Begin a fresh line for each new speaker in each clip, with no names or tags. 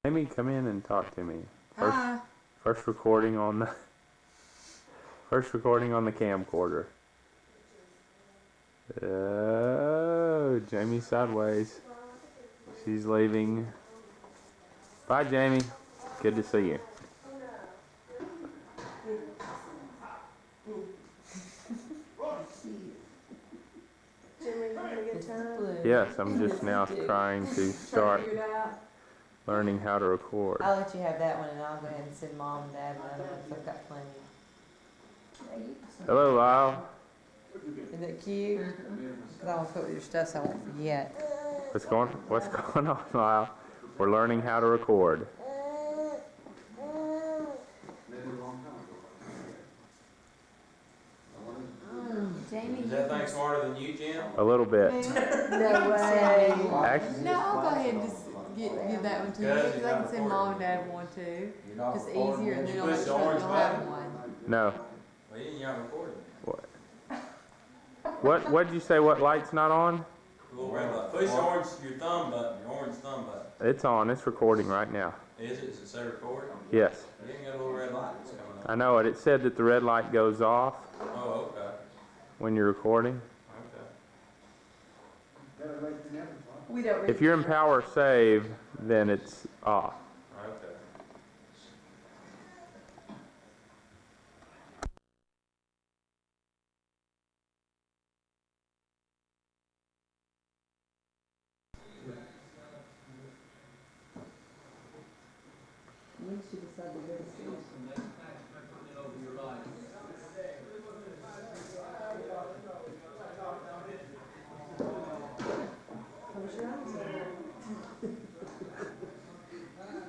Amy, come in and talk to me.
Hi.
First recording on the camcorder. Oh, Jamie's sideways. She's leaving. Bye, Jamie. Good to see you. Yes, I'm just now trying to start learning how to record.
I'll let you have that one, and I'll go ahead and send Mom and Dad one because I've got plenty.
Hello, Lyle.
Isn't that cute? Because I want to put your stuff so I won't forget.
What's going on, Lyle? We're learning how to record.
Jamie,
is that thing smarter than you, Jim?
A little bit.
No way.
Actually,
No, I'll go ahead and just give that one to you because I can send Mom and Dad one too. Just easier, and then I'll make sure you'll have one.
no.
Well, you're not recording.
What did you say? What light's not on?
Little red light. Push your thumb button, your orange thumb button.
It's on. It's recording right now.
Is it? Does it say record?
Yes.
You ain't got a little red light that's coming up.
I know it. It said that the red light goes off
Oh, okay.
when you're recording.
Okay.
We don't
If you're in power save, then it's off.
Okay.
When she decided to go to school. Close your eyes.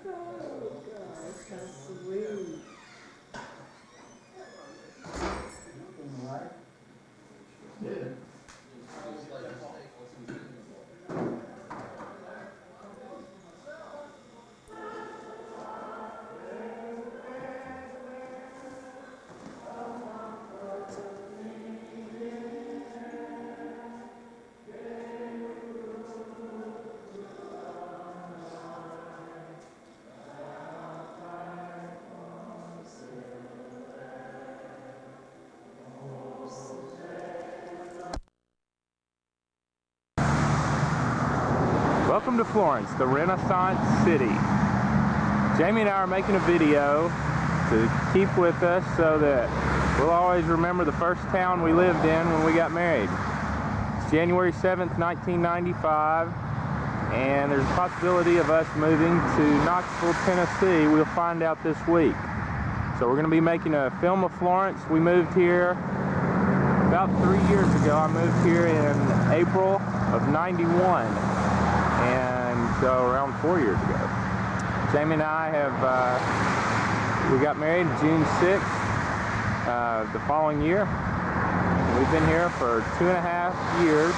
Oh, gosh, how sweet.
Welcome to Florence, the Renaissance city. Jamie and I are making a video to keep with us so that we'll always remember the first town we lived in when we got married. It's January 7th, 1995, and there's a possibility of us moving to Knoxville, Tennessee. We'll find out this week. So we're going to be making a film of Florence. We moved here about 3 years ago. I moved here in April of '91. And so around 4 years ago. Jamie and I we got married June 6th the following year. We've been here for 2.5 years,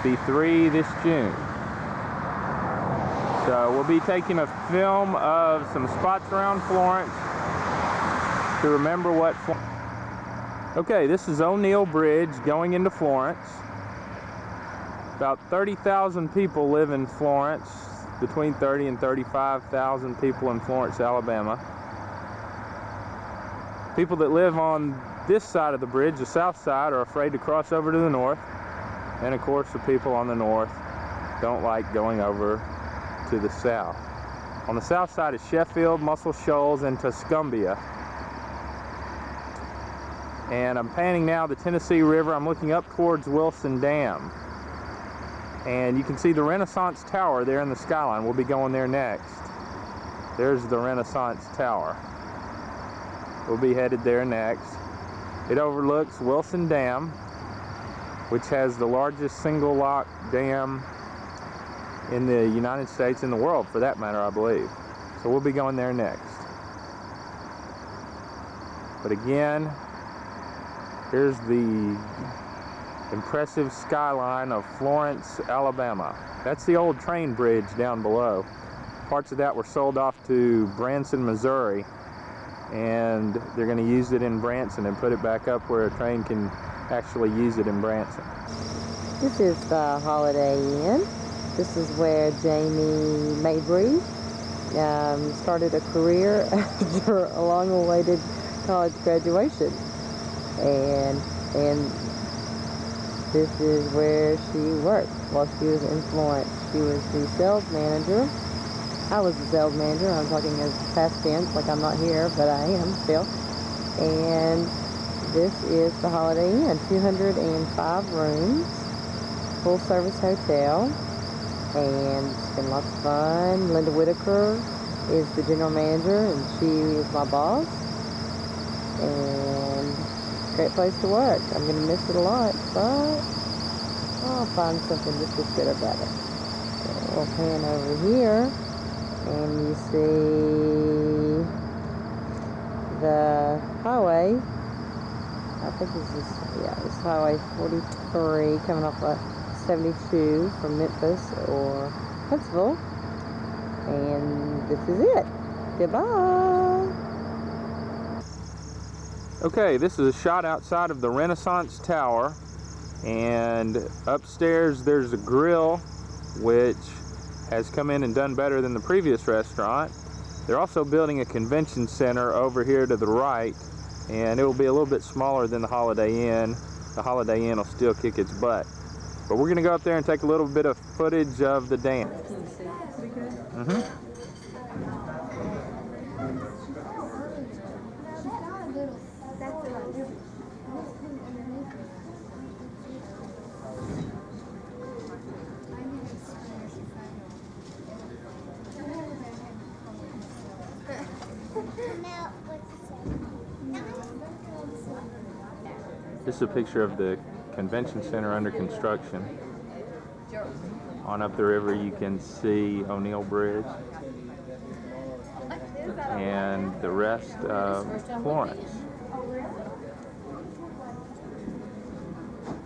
be 3 this June. So we'll be taking a film of some spots around Florence to remember what Okay, this is O'Neill Bridge going into Florence. About 30,000 people live in Florence, between 30 and 35,000 people in Florence, Alabama. People that live on this side of the bridge, the south side, are afraid to cross over to the north. And of course the people on the north don't like going over to the south. On the south side is Sheffield, Muscle Shoals, and Tuscumbia. And I'm panning now the Tennessee River. I'm looking up towards Wilson Dam. And you can see the Renaissance Tower there in the skyline. We'll be going there next. There's the Renaissance Tower. We'll be headed there next. It overlooks Wilson Dam, which has the largest single lock dam in the United States, in the world for that matter, I believe. So we'll be going there next. But again, here's the impressive skyline of Florence, Alabama. That's the old train bridge down below. Parts of that were sold off to Branson, Missouri, and they're going to use it in Branson and put it back up where a train can actually use it in Branson.
This is the Holiday Inn. This is where Jamie Mabry started a career after a long-awaited college graduation. And this is where she worked while she was in Florence. She was the sales manager. I was the sales manager. I'm talking as past tense, like I'm not here, but I am still. And this is the Holiday Inn, 205 rooms, full-service hotel, and it's been lots of fun. Linda Whitaker is the general manager, and she is my boss. And great place to work. I'm going to miss it a lot, but I'll find something just as good about it. So we'll pan over here, and you see the highway. I think this is, this is Highway 43 coming off of 72 from Memphis or Huntsville. And this is it. Goodbye.
Okay, this is a shot outside of the Renaissance Tower, and upstairs there's a grill which has come in and done better than the previous restaurant. They're also building a convention center over here to the right, and it will be a little bit smaller than the Holiday Inn. The Holiday Inn will still kick its butt. But we're going to go up there and take a little bit of footage of the dance.
Can you see it pretty good?
Mm-hmm. This is a picture of the convention center under construction. On up the river you can see O'Neill Bridge and the rest of Florence.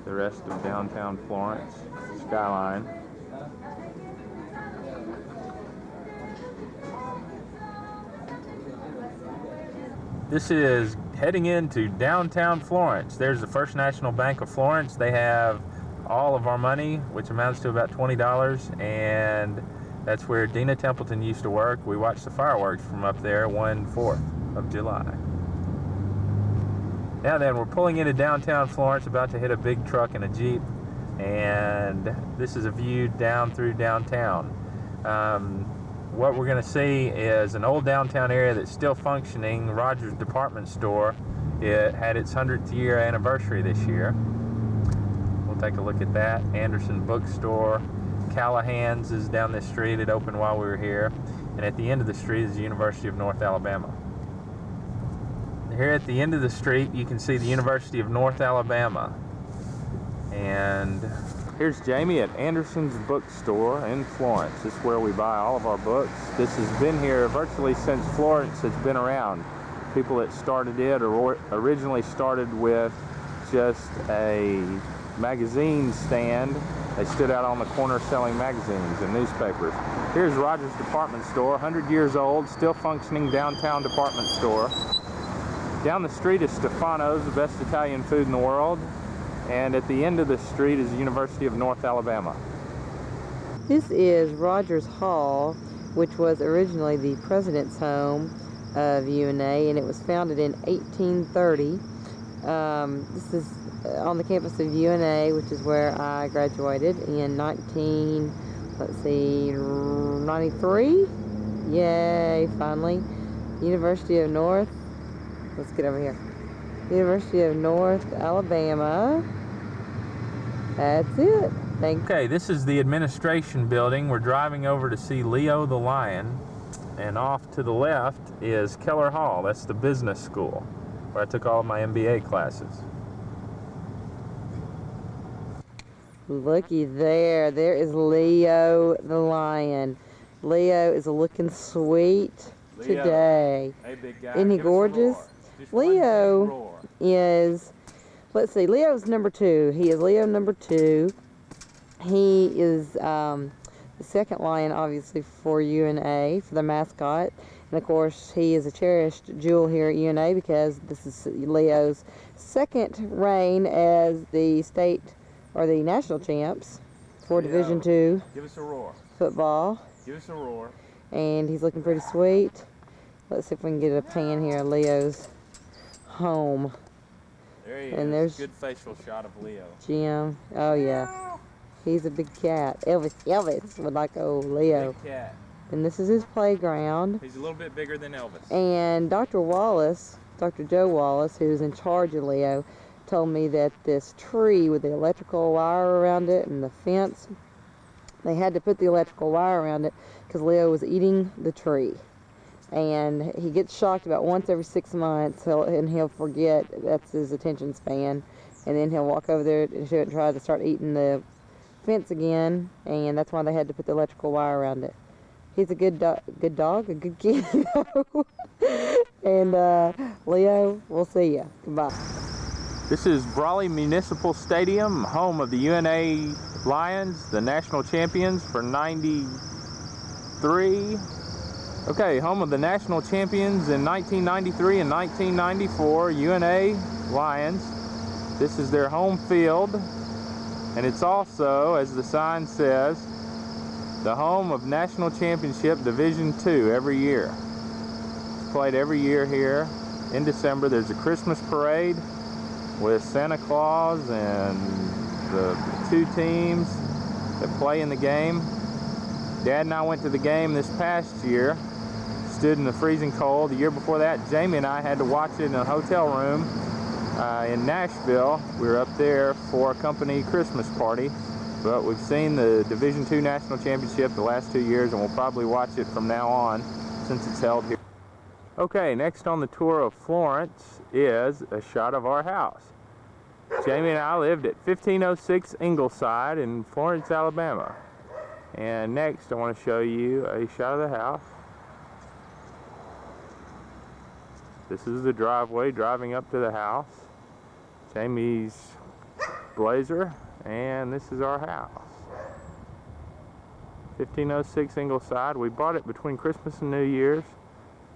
The rest of downtown Florence skyline. This is heading into downtown Florence. There's the First National Bank of Florence. They have all of our money, which amounts to about $20, and that's where Deanna Templeton used to work. We watched the fireworks from up there 4th of July. Now then, we're pulling into downtown Florence, about to hit a big truck and a Jeep, and this is a view down through downtown. What we're going to see is an old downtown area that's still functioning. Rogers Department Store. It had its 100th year anniversary this year. We'll take a look at that. Anderson Bookstore. Callahan's is down this street. It opened while we were here. And at the end of the street is the University of North Alabama. Here at the end of the street you can see the University of North Alabama. And here's Jamie at Anderson's Bookstore in Florence. This is where we buy all of our books. This has been here virtually since Florence has been around. People that started it originally started with just a magazine stand. They stood out on the corner selling magazines and newspapers. Here's Rogers Department Store, 100 years old, still functioning downtown department store. Down the street is Stefano's, the best Italian food in the world. And at the end of the street is the University of North Alabama.
This is Rogers Hall, which was originally the president's home of UNA, and it was founded in 1830. This is on the campus of UNA, which is where I graduated in 93? Yay, finally. University of North, let's get over here. University of North Alabama. That's it.
Okay, this is the administration building. We're driving over to see Leo the Lion, and off to the left is Keller Hall. That's the business school where I took all of my MBA classes.
Looky there. There is Leo the Lion. Leo is looking sweet today.
Hey, big guy.
Isn't he gorgeous? Leo is, let's see, Leo's number 2. He is Leo number 2. He is the second lion, obviously, for UNA, for the mascot. And, of course, he is a cherished jewel here at UNA because this is Leo's second reign as the state or the national champs for Division II
give us a roar.
football.
Give us a roar.
and he's looking pretty sweet. Let's see if we can get a pan here of Leo's home.
There he
And
is.
there's
Good facial shot of Leo.
Jim. Oh yeah, he's a big cat. Elvis would like old Leo.
Big cat.
And this is his playground.
He's a little bit bigger than Elvis.
And Dr. Wallace, Dr. Joe Wallace, who's in charge of Leo, told me that this tree with the electrical wire around it and the fence, they had to put the electrical wire around it because Leo was eating the tree. And he gets shocked about once every 6 months, and he'll forget. That's his attention span. And then he'll walk over there and try to start eating the fence again, and that's why they had to put the electrical wire around it. He's a good dog, a good kid. And Leo, we'll see ya. Goodbye.
This is Brawley Municipal Stadium, home of the UNA Lions, the national champions for '93. Okay, home of the national champions in 1993 and 1994, UNA Lions. This is their home field, and it's also, as the sign says, the home of National Championship Division II every year. It's played every year here. In December, there's a Christmas parade with Santa Claus and the two teams that play in the game. Dad and I went to the game this past year, stood in the freezing cold. The year before that, Jamie and I had to watch it in a hotel room in Nashville. We were up there for a company Christmas party, but we've seen the Division II National Championship the last 2 years, and we'll probably watch it from now on since it's held here. Okay, next on the tour of Florence is a shot of our house. Jamie and I lived at 1506 Ingleside in Florence, Alabama. And next I want to show you a shot of the house. This is the driveway driving up to the house. Jamie's blazer, and this is our house. 1506 Ingleside. We bought it between Christmas and New Year's,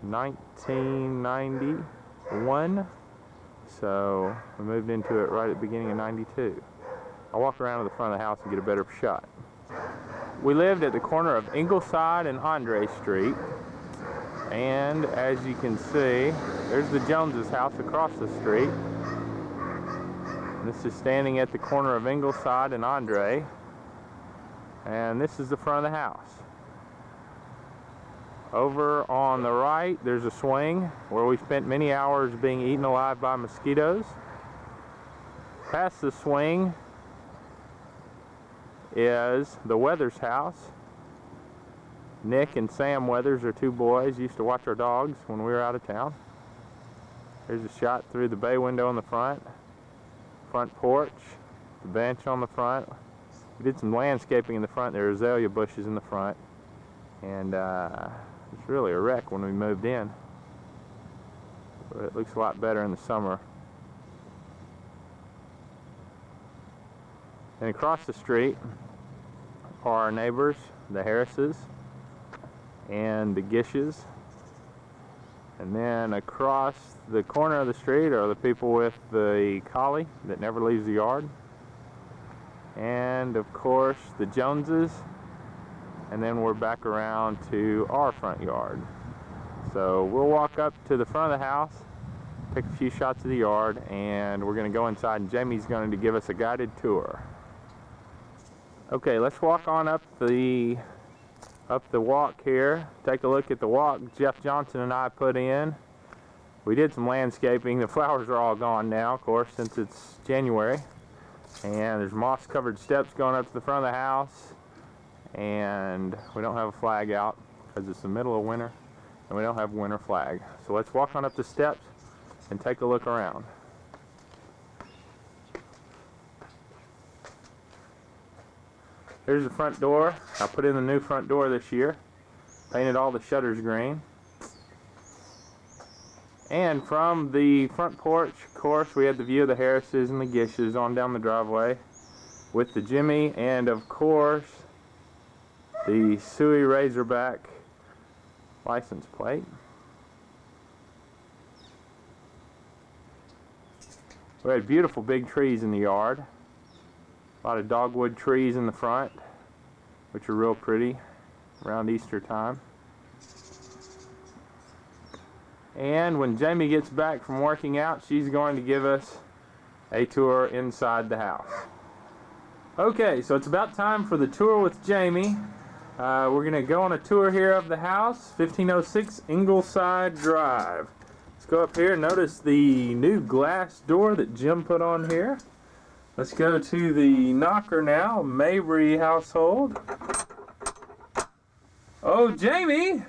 1991. So we moved into it right at the beginning of '92. I'll walk around to the front of the house and get a better shot. We lived at the corner of Ingleside and Andre Street. And as you can see, there's the Joneses' house across the street. This is standing at the corner of Ingleside and Andre. And this is the front of the house. Over on the right, there's a swing where we spent many hours being eaten alive by mosquitoes. Past the swing is the Weathers' house. Nick and Sam Weathers are two boys, used to watch our dogs when we were out of town. There's a shot through the bay window in the front porch, the bench on the front. We did some landscaping in the front. There are azalea bushes in the front, and it's really a wreck when we moved in, but it looks a lot better in the summer. And across the street are our neighbors, the Harrises and the Gishes. And then across the corner of the street are the people with the collie that never leaves the yard. And of course the Joneses. And then we're back around to our front yard. So we'll walk up to the front of the house, take a few shots of the yard, and we're going to go inside, and Jamie's going to give us a guided tour. Okay, let's walk on up the walk here. Take a look at the walk Jeff Johnson and I put in. We did some landscaping. The flowers are all gone now, of course, since it's January. And there's moss-covered steps going up to the front of the house. And we don't have a flag out because it's the middle of winter, and we don't have a winter flag. So let's walk on up the steps and take a look around. Here's the front door. I put in the new front door this year. Painted all the shutters green. And from the front porch, of course, we had the view of the Harrises and the Gishes on down the driveway with the Jimmy, and of course the Suey Razorback license plate. We had beautiful big trees in the yard. A lot of dogwood trees in the front, which are real pretty around Easter time. And when Jamie gets back from working out, she's going to give us a tour inside the house. Okay, so it's about time for the tour with Jamie. We're going to go on a tour here of the house, 1506 Ingleside Drive. Let's go up here. Notice the new glass door that Jim put on here. Let's go to the knocker now, Mabry household. Oh, Jamie!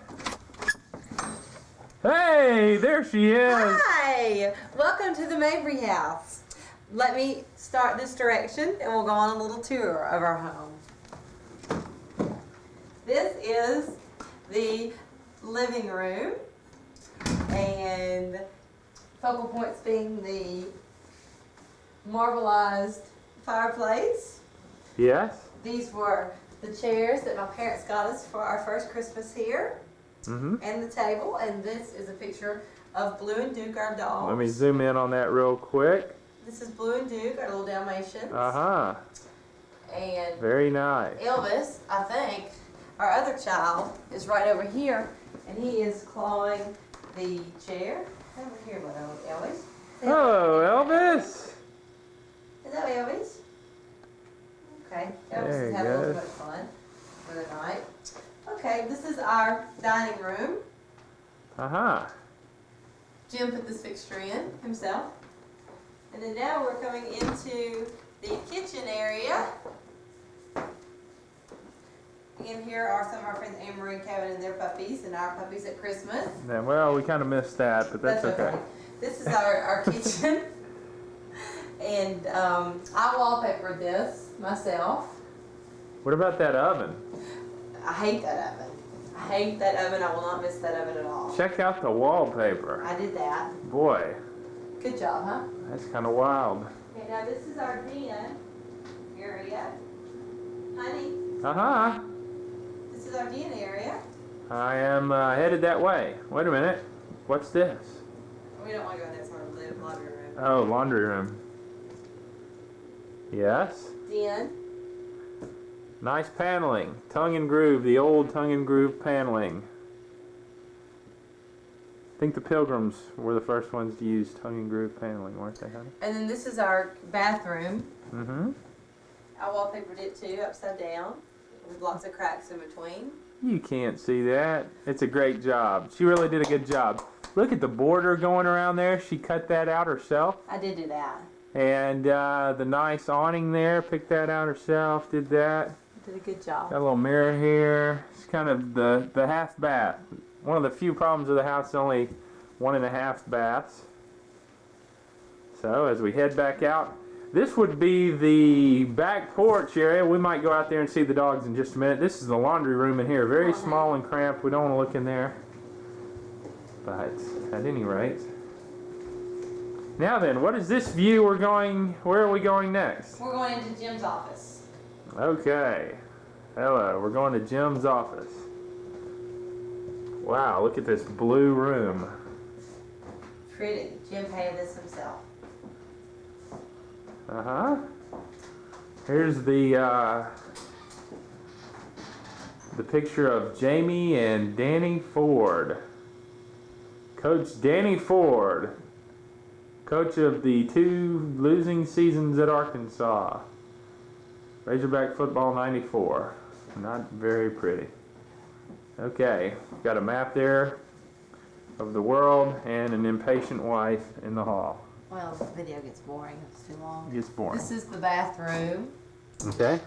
Hey, there she is!
Hi! Welcome to the Mabry house. Let me start this direction and we'll go on a little tour of our home. This is the living room, and focal points being the marbleized fireplace.
Yes.
These were the chairs that my parents got us for our first Christmas here.
Mm-hmm.
And the table, and this is a picture of Blue and Duke, our dog.
Let me zoom in on that real quick.
This is Blue and Duke, our little Dalmatians.
Uh-huh.
And
Very nice.
Elvis, I think, our other child, is right over here, and he is clawing the chair. Over here, Elvis.
Hello, Elvis.
Is that Elvis? Okay, Elvis
There
is
he
having a little
goes.
bit of fun for the night. Okay, this is our dining room.
Uh-huh.
Jim put this fixture in himself. And then now we're coming into the kitchen area. And here are some of our friends, Anne-Marie and Kevin and their puppies, and our puppies at Christmas.
Yeah, well, we kind of missed that, but that's okay.
This is our kitchen. And I wallpapered this myself.
What about that oven?
I hate that oven. I hate that oven. I will not miss that oven at all.
Check out the wallpaper.
I did that.
Boy,
Good job, huh?
that's kind of wild.
Okay, now this is our den area. Honey,
Uh-huh.
this is our den area.
I am headed that way. Wait a minute. What's this?
We don't want to go in there, sort of the laundry room.
Oh, laundry room. Yes.
Den.
Nice paneling. Tongue and groove, the old tongue and groove paneling. I think the Pilgrims were the first ones to use tongue and groove paneling, weren't they, honey?
And then this is our bathroom.
Mm-hmm.
I wallpapered it too, upside down, with lots of cracks in between.
You can't see that. It's a great job. She really did a good job. Look at the border going around there. She cut that out herself.
I did do that.
And the nice awning there, picked that out herself, did that.
Did a good job.
Got a little mirror here. It's kind of the half bath. One of the few problems of the house is only 1.5 baths. So as we head back out, this would be the back porch area. We might go out there and see the dogs in just a minute. This is the laundry room in here. Very small and cramped. We don't want to look in there. But at any rate. Now then, what is this view we're going, where are we going next?
We're going into Jim's office.
Okay. Hello, we're going to Jim's office. Wow, look at this blue room.
Pretty. Jim painted this himself.
Uh-huh. Here's the picture of Jamie and Danny Ford. Coach Danny Ford. Coach of the 2 losing seasons at Arkansas. Razorback football 94. Not very pretty. Okay, got a map there of the world and an impatient wife in the hall.
Well, the video gets boring if it's too long.
It gets boring.
This is the bathroom.
Okay.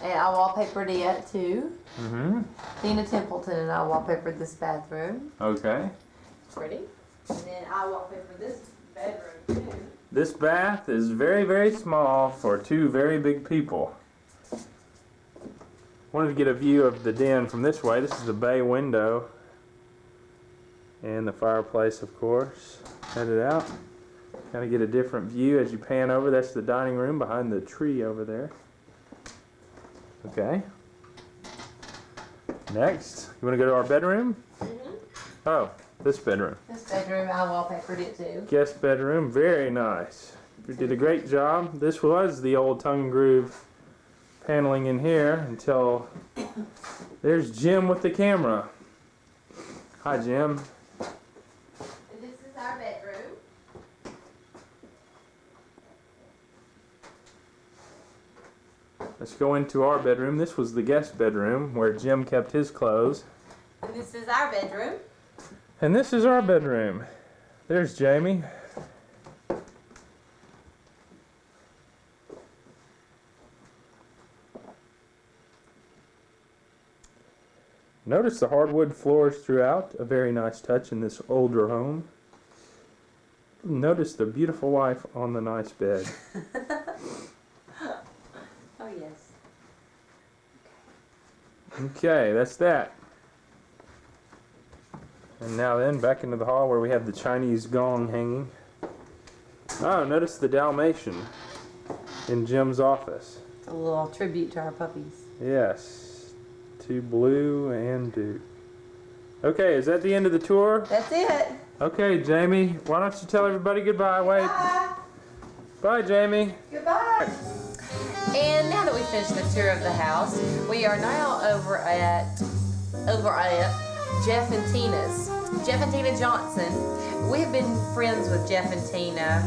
And I wallpapered it too.
Mm-hmm.
Deanna Templeton and I wallpapered this bathroom.
Okay.
Pretty. And then I wallpapered this bedroom too.
This bath is very, very small for 2 very big people. Wanted to get a view of the den from this way. This is the bay window. And the fireplace, of course. Headed out. Kind of get a different view as you pan over. That's the dining room behind the tree over there. Okay. Next, you want to go to our bedroom?
Mm-hmm.
Oh, this bedroom.
This bedroom, I wallpapered it too.
Guest bedroom, very nice. You did a great job. This was the old tongue and groove paneling in here until there's Jim with the camera. Hi, Jim. Let's go into our bedroom. This was the guest bedroom where Jim kept his clothes.
And this is our bedroom.
And this is our bedroom. There's Jamie. Notice the hardwood floors throughout, a very nice touch in this older home. Notice the beautiful wife on the nice bed.
Oh, yes.
Okay, that's that. And now then, back into the hall where we have the Chinese gong hanging. Oh, notice the Dalmatian in Jim's office.
It's a little tribute to our puppies.
Yes. To Blue and Duke. Okay, is that the end of the tour?
That's it.
Okay, Jamie, why don't you tell everybody goodbye? Wait.
Bye.
Bye, Jamie.
Goodbye. And now that we've finished the tour of the house, we are now over at Jeff and Tina's. Jeff and Tina Johnson. We have been friends with Jeff and Tina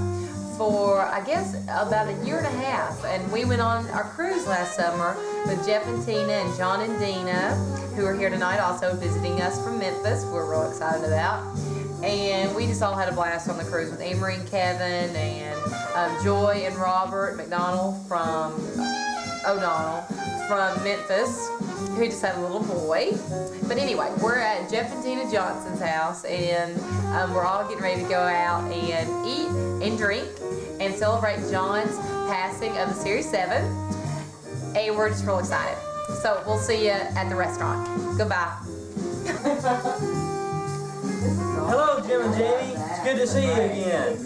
for, I guess, about a year and a half. And we went on our cruise last summer with Jeff and Tina and John and Deanna, who are here tonight also visiting us from Memphis. We're real excited about. And we just all had a blast on the cruise with Amory and Kevin and Joy and Robert McDonald from O'Donnell from Memphis, who just had a little boy. But anyway, we're at Jeff and Tina Johnson's house, and we're all getting ready to go out and eat and drink and celebrate John's passing of the Series 7. And we're just real excited. So we'll see you at the restaurant. Goodbye.
Hello, Jim and Jamie. It's good to see you again.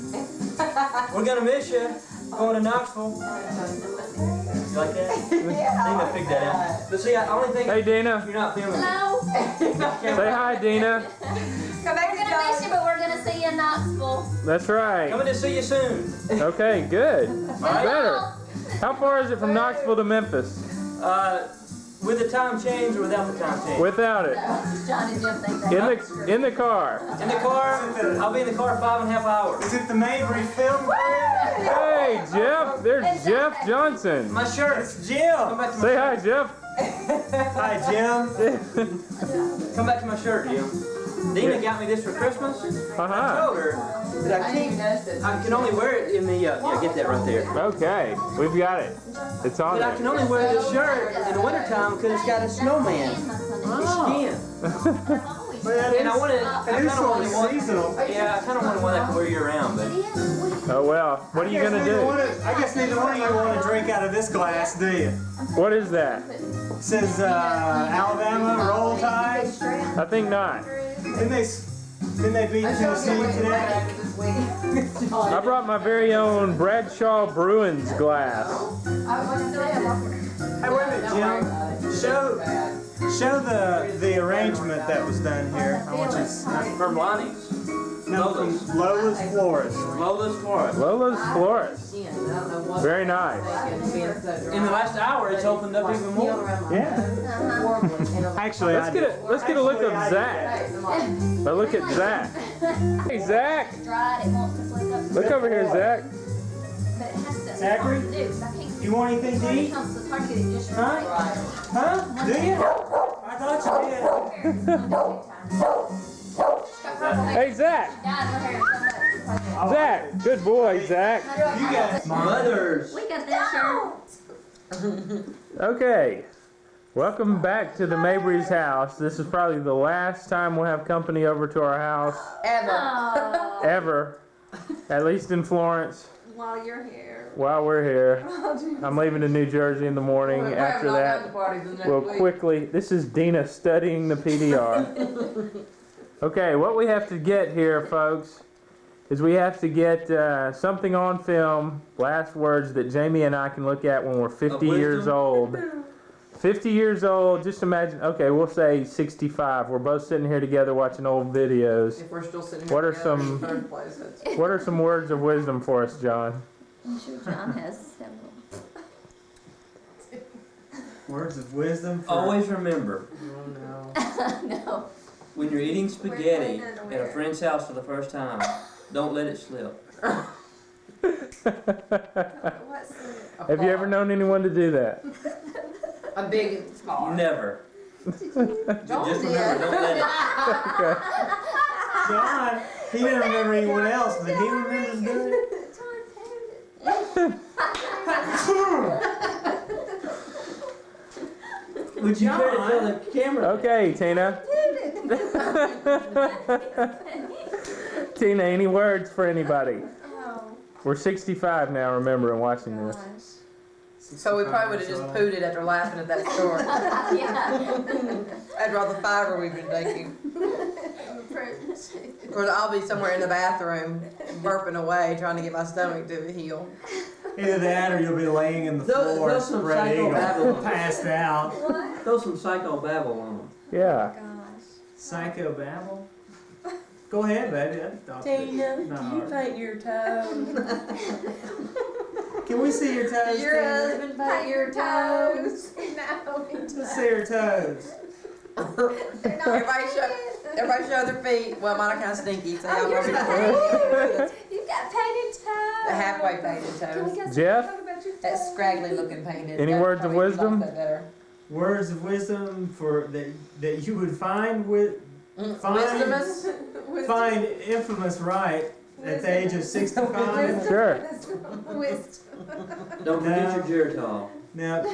We're gonna miss you. Going to Knoxville. You like that? Dina picked that out. But see, I only think
Hey, Dina.
you're not filming.
Hello.
Say hi, Dina.
Come back
We're gonna miss you, but we're gonna see you in Knoxville.
That's right.
Coming to see you soon.
Okay, good.
right.
Better. How far is it from Knoxville to Memphis?
With the time change or without the time change?
Without it.
John and Jim think that.
In the car.
In the car, I'll be in the car 5.5 hours.
Is it the Mabry film?
Hey, Jeff. There's Jeff Johnson.
My shirt.
It's Jim.
Come back to my
Say hi, Jeff.
Hi, Jim.
Come back to my shirt, Jim. Dina got me this for Christmas. I told her that I can only wear it in the, yeah, get that right there.
Okay, we've got it. It's on
But I can only wear this shirt in the wintertime because it's got a snowman. Skin. And I want to, I kind of want one.
seasonal.
Yeah, I kind of want one I can wear year round, but
Oh, well. What are you going to do?
I guess neither one of you want to drink out of this glass, do you?
What is that?
It says Alabama Roll Tide.
I think not.
Didn't they beat Tennessee today?
I brought my very own Bradshaw Bruins glass.
Hey, wait a minute, Jim. Show the arrangement that was done here. I want you to
from Lonnie's.
from Lola's Florence.
Lola's Florence.
Lola's Florence. Very nice.
In the last hour, it's opened up even more.
Yeah. Actually,
Let's get a look of Zach. Now look at Zach. Hey, Zach.
Dried, it won't just wake up.
Look over here, Zach.
But it has to.
Zachary? You want anything to eat?
It's hard to get it just
Huh?
right.
Huh? Do you? I thought you did.
Hey, Zach. Zach. Good boy, Zach.
You guys.
Mothers.
We got that shirt.
Okay. Welcome back to the Mabry's house. This is probably the last time we'll have company over to our house
Oh.
ever. At least in Florence.
While you're here.
While we're here. I'm leaving to New Jersey in the morning. After that, we'll quickly... This is Dina studying the PDR. Okay, what we have to get here, folks, is we have to get something on film, last words that Jamie and I can look at when we're 50 years old. 50 years old, just imagine, okay, we'll say 65. We're both sitting here together watching old videos.
If we're still sitting here
What are
together in
some-
the third place, that's-
What are some words of wisdom for us, John?
I'm sure John has several.
Words of wisdom. For
Always remember,
No.
when you're eating spaghetti at a friend's house for the first time, don't let it slip.
What's the
Have you ever known anyone to do that?
A big scar.
Never.
John
Just
did.
remember, don't let it.
Okay.
John, he didn't remember anyone else, but he remembers doing it.
Would you care to tell the camera?
Okay, Tina. Tina, any words for anybody?
Oh,
We're 65 now, remember, and watching this.
gosh.
So we probably would have just pooted after laughing at that story.
Yeah.
After all the fiber we've been taking. Of course, I'll be somewhere in the bathroom burping away trying to get my stomach to heal.
Either that or you'll be laying in the
Those-
floor,
those some
spread eagle,
psychobabble.
passed out.
Throw some psycho babble on them.
Yeah.
Gosh.
Psychobabble? Go ahead, baby. I thought that- not hard.
paint your toes?
Can we see your toes,
Your
Tina?
husband paint your toes?
Let's see her toes.
Everybody show their feet. Well, mine are kind of stinky, so y'all
yours
probably
are You've got painted toes.
the halfway painted
Can we
toes.
get some
Jeff?
talk about your
That
toes?
scraggly looking painted.
Any
That
words of
probably likes
wisdom?
that better.
Words of wisdom for that you would find with
Wisdomous?
find infamous right at the age of 65.
Sure.
Don't forget your Geritol.
Now,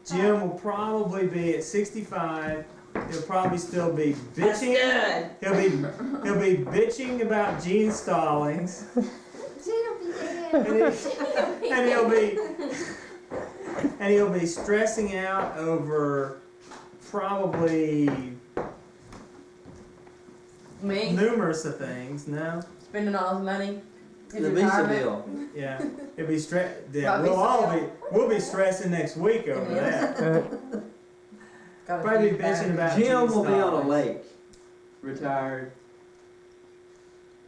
Jim will probably be at 65. He'll probably still be bitching. He'll be bitching about gene stallings, and he'll be stressing out over probably
Me?
numerous of things. No,
Spending all his money? His
The visa
retirement?
bill.
yeah, he'll be stress. Yeah,
Probably
we'll be stressing next week over that.
Got a
Probably
huge
bitching
bag.
about
Jim
gene
will be on a
stallings.
lake, retired,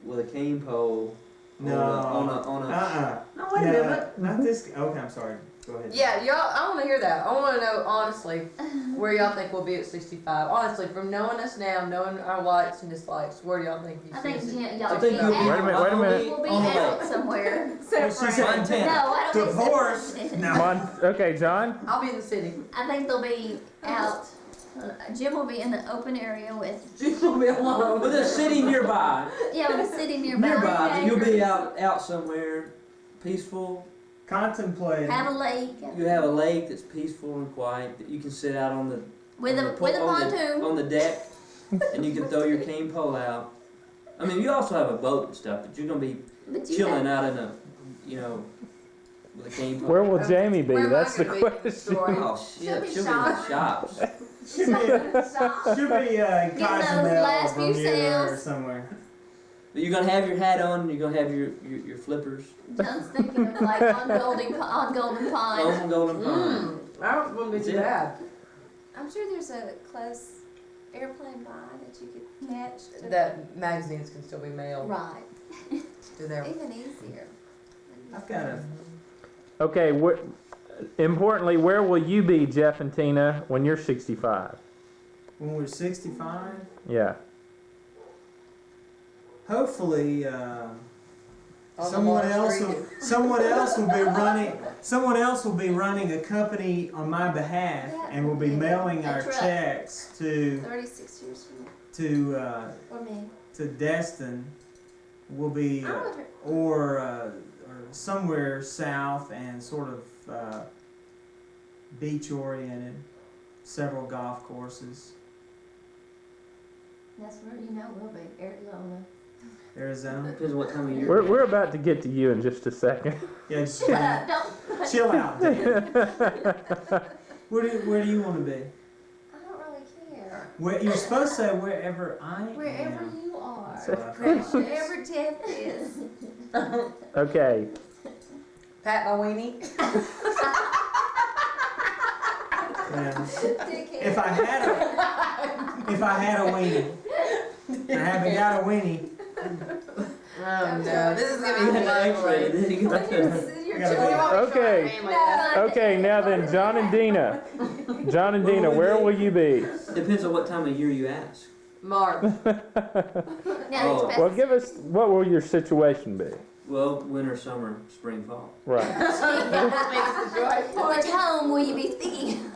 with a cane pole.
No.
On a.
No, wait a minute.
Not this. Okay, I'm sorry. Go ahead.
Yeah, y'all, I want to hear that. I want to know, honestly, where y'all think we'll be at 65. Honestly, from knowing us now, knowing our likes and dislikes, where do y'all think you
I think
see us?
y'all
I think
will be
you'll be.
Wait a minute, wait a minute.
We'll be
On the
out
lake.
somewhere.
Well, she said
Montana.
No, I don't
divorce.
think so.
No.
Okay, John?
I'll be in the city.
I think they'll be out. Jim will be in the open area with,
She's going to be alone.
With a city nearby.
yeah, with a city nearby.
Nearby, but you'll be out somewhere, peaceful.
Contemplating.
Have a lake
You have a lake that's peaceful and quiet that you can sit out on the
with
on
a
the
with a
on the-
pontoon.
on the deck, and you can throw your cane pole out. I mean, you also have a boat and stuff, but you're gonna be
But you
chilling
have,
out in a, with a cane pole.
Where will Jamie be?
Where am I
That's the
gonna be in the
question.
story?
Oh
She'll
shit,
be
she'll be in the shops.
Should be
Getting those
Cozumel,
last few
Bermuda, or
sales.
somewhere.
But you're gonna have your hat on, and you're gonna have your flippers
John's thinking of like on Golden Pond.
on Golden Pond.
That wouldn't be too bad.
I'm sure there's a close airplane by that you could catch.
That magazines can still be mailed
Right.
to their.
Even easier.
I've got a.
Okay, importantly, where will you be, Jeff and Tina, when you're 65?
When we're 65,
Yeah.
hopefully
On the
someone
Wall
else
Street.
will be running a company on my behalf, and will be mailing
A
our
truck.
checks to
36 years from now. Or me.
to Destin. Will be
I would,
or somewhere south and sort of beach oriented, several golf courses.
That's where we'll be, Arizona.
Arizona.
Depends on what time of year.
We're about to get to you in just a second.
Yeah, just
Shut up! Don't.
chill out, Dan. Where do you want to be?
I don't really care.
Where you're supposed to say wherever I
Wherever
am.
you are.
That's what I thought.
Wherever Jeff is.
Okay.
Pat my weenie.
Yeah.
Dickhead.
If I had a weenie, I haven't got a weenie.
Oh no, this is
You
gonna be
had an X-ray,
lovely.
then you got to.
Your
Gotta
children.
Okay. Okay, now then, John and Deanna. John and Deanna, where will you be?
Depends on what time of year you ask.
Mark.
Now
Oh.
it's
Well, give us, what will your situation be?
Well, winter, summer, spring, fall.
Right.
Which home will you be speaking?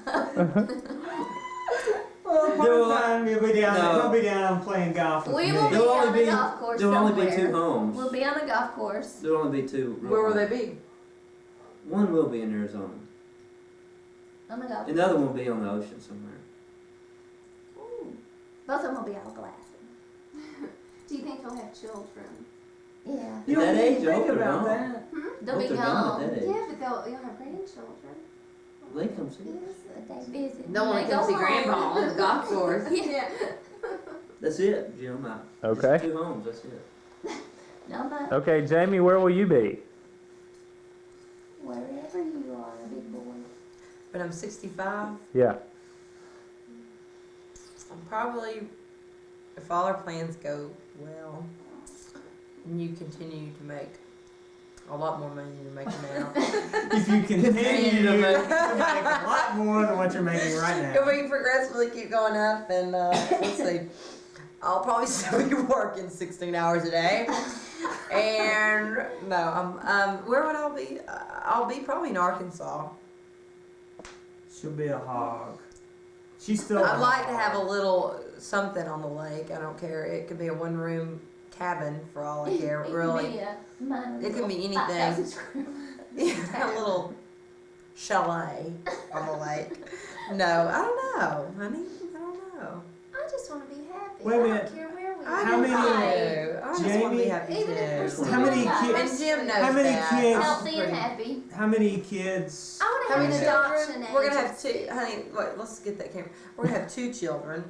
Well,
There
one time you'll be down.
No.
He'll be down playing golf with
We
me.
will be
There'll
on
only
a
be-
golf course
There'll only be
somewhere.
2 homes.
We'll be on a golf course.
There'll only be 2. real
Where will
homes.
they be?
One will be in Arizona.
On a golf
And the other one will be on the ocean somewhere.
Ooh. Both of them will be all glass.
Do you think they'll have children?
Yeah.
At
You don't
that
even
age, I
think
hope they're
about
gone.
that.
They'll
Hope
be
they're gone
gone.
at that age.
Yeah, but you'll have grandchildren.
They come see us.
Yes, they visit.
Don't want
They
to come
go
see
home.
Grandpa on the golf course.
Yeah.
That's it, Jim.
Okay.
Just 2 homes, that's it.
No, but
Okay, Jamie, where will you be?
wherever you are, big boy.
But I'm 65.
Yeah.
I'm probably, if all our plans go well, and you continue to make a lot more money than you're making now.
If you continue to make a lot more than what you're making right
If
now.
we progressively keep going up, and let's see, I'll probably still be working 16 hours a day. And no, where would I be? I'll be probably in Arkansas.
She'll be a hog. She's still.
I'd like to have a little something on the lake. I don't care. It could be a 1-room cabin for all I care. Really, It can be anything. A little chalet on the lake. No, I don't know, honey. I don't know.
I just want to be happy.
Wait a
I
minute.
don't care where we
I
How
are.
many-
I just want to be
Jamie?
happy
Even if
too.
we're
How many
single,
kids-
And Jim knows
How many
that.
kids-
I'm
Healthy and
pretty-
happy.
How many kids?
I want to
How
have
many
an
children?
adoption
We're gonna have
agency.
2, honey. Wait, let's get that camera. We're gonna have 2 children,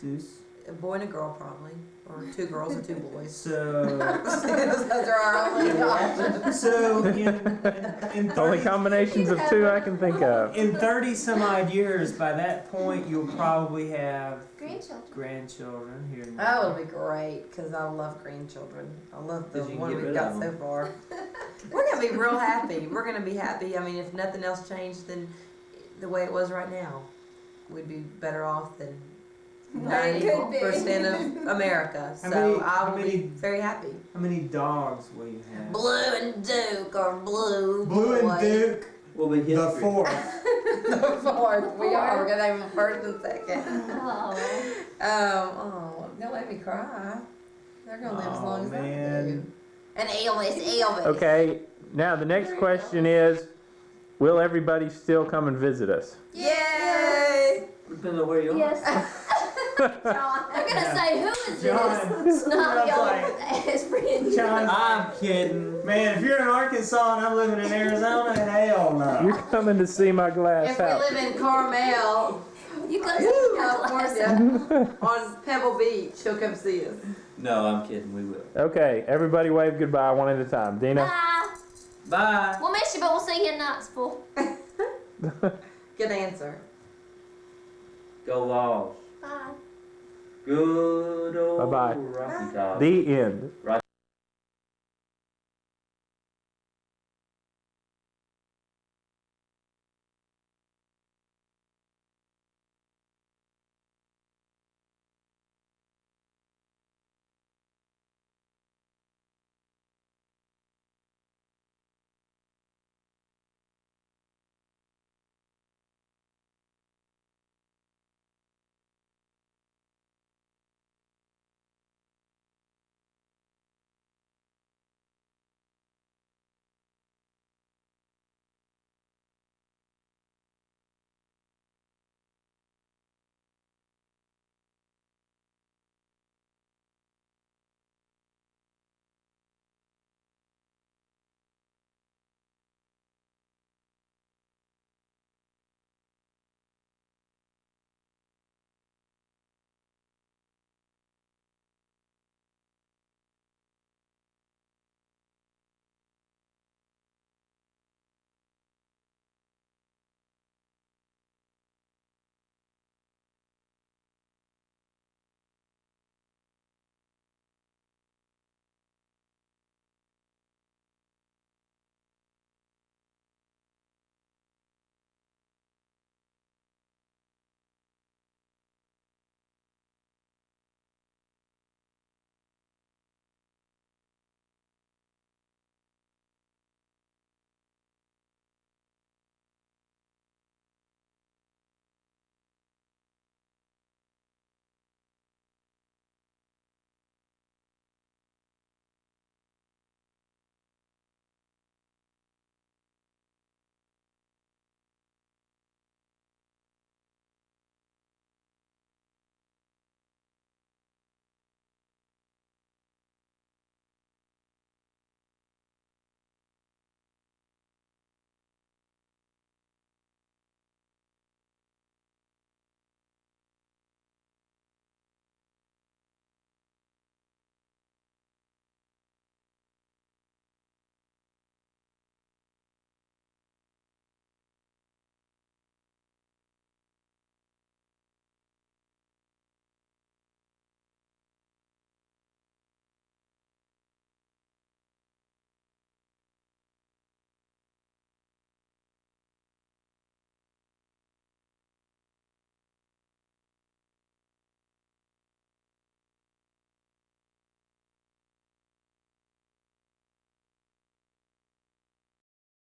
Deuce.
a boy and a girl probably, or 2 girls and 2 boys.
So.
Those are our only options.
So in
Only
30,
combinations of 2 I can think of.
in 30 some odd years, by that point you'll probably have
Grandchildren.
grandchildren here. and
Oh, it'll
there.
be great because I love grandchildren. I love the
'Cause you can
one
get
we've
rid
got
of
so
'em.
far. We're gonna be real happy. We're gonna be happy. I mean, if nothing else changed than the way it was right now, we'd be better off than
It could be.
90% of America.
How
So
many-
I
how
will
many-
be very happy.
How many dogs will you have?
Blue and Duke or Blue
Blue and
Boy.
Duke,
Will be history.
the 4th.
The 4th. We are. We're gonna name them 1st and 2nd.
Oh.
Don't let me cry. They're gonna live as
Oh,
long as I do.
man.
And Elvis.
Okay, now the next question is, will everybody still come and visit us?
Yay!
Depends on where you are.
Yes. They're gonna say, who is
John.
this snobby
John's
old
like-
ass friend?
John,
I'm kidding.
man, if you're in Arkansas and I'm living in Arizona, hell no.
You're coming to see my glass
If we
house.
live in Carmel,
You come see
California, on Pebble Beach, he'll come see us.
No, I'm kidding. We will.
Okay, everybody wave goodbye one at a time. Dina?
Bye.
Bye.
We'll miss you, but we'll see you in Knoxville.
Good answer.
Go Laws.
Bye.
Good old
Bye-bye.
Rocky Top.
The end.